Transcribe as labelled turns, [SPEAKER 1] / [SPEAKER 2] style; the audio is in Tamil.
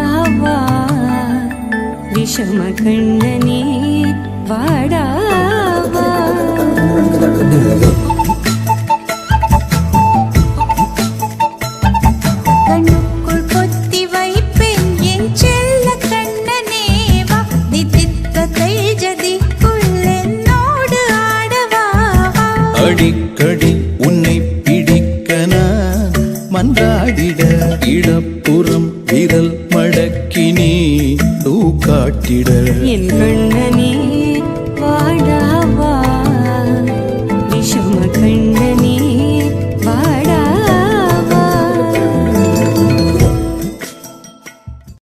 [SPEAKER 1] வாடாவா விஷம கண்ணனே வாடாவா. கண்ணுக்குள் பொத்தி வைப்பேன் என் செல்ல கண்ணனேவா. தித்தித்த ஜதிக்குள் என்னோடு ஆடவா.
[SPEAKER 2] அடிக்கடி உன்னை பிடிக்க நான் மன்றாடிட இடப்புறம் விரல் மடக்கி நீ காட்டிட
[SPEAKER 1] என் கண்ணனே